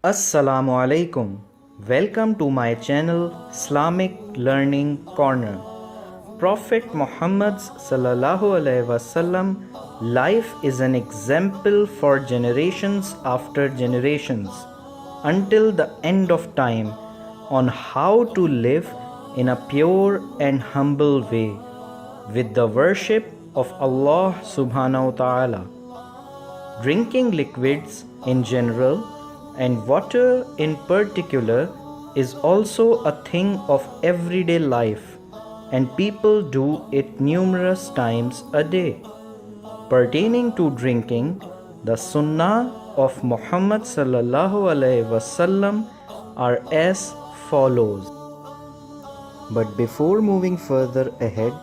Assalamu alaikum. Welcome to my channel Islamic Learning Corner. Prophet Muhammad's sallallahu alaihi wasallam life is an example for generations after generations until the end of time on how to live in a pure and humble way with the worship of Allah subhanahu wa ta'ala. Drinking liquids in general and water in particular is also a thing of everyday life, and people do it numerous times a day. Pertaining to drinking, the sunnah of Muhammad sallallahu alaihi wasallam are as follows. But before moving further ahead,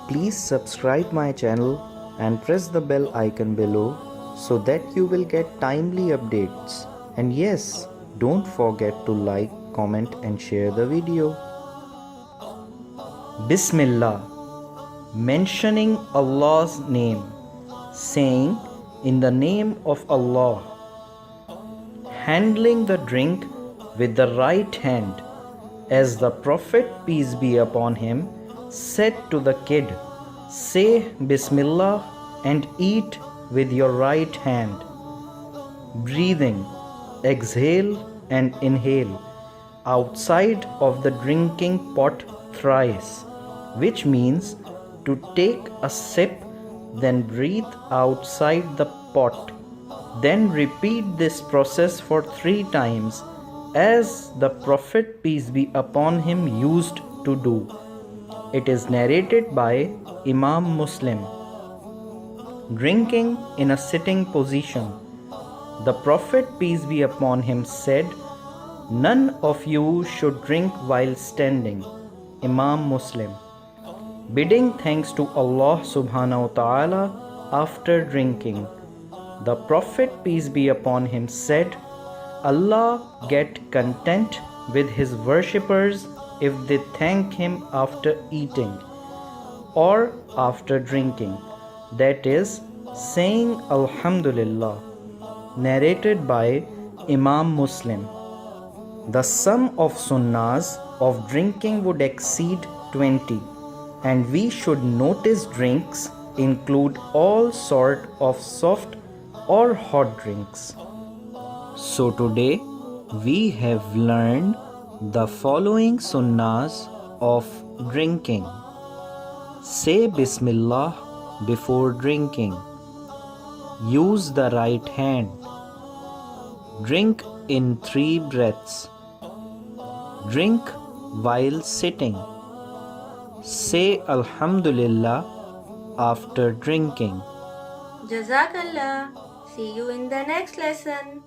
please subscribe my channel and press the bell icon below so that you will get timely updates. And yes, don't forget to like, comment and share the video. Bismillah, mentioning Allah's name, saying in the name of Allah. Handling the drink with the right hand, as the Prophet peace be upon him said to the kid, say Bismillah and eat with your right hand. Breathing, exhale and inhale outside of the drinking pot thrice, which means to take a sip, then breathe outside the pot. Then repeat this process for 3 times as the Prophet peace be upon him used to do. It is narrated by Imam Muslim. Drinking in a sitting position. The Prophet peace be upon him said, none of you should drink while standing. Imam Muslim. Bidding thanks to Allah subhanahu wa ta'ala after drinking. The Prophet peace be upon him said, Allah get content with his worshippers if they thank him after eating or after drinking, that is, saying Alhamdulillah. Narrated by Imam Muslim. The sum of sunnahs of drinking would exceed 20, and we should notice drinks include all sort of soft or hot drinks. So today we have learned the following sunnahs of drinking. Say Bismillah before drinking. Use the right hand. Drink in 3 breaths. Drink while sitting. Say Alhamdulillah after drinking. Jazakallah. See you in the next lesson.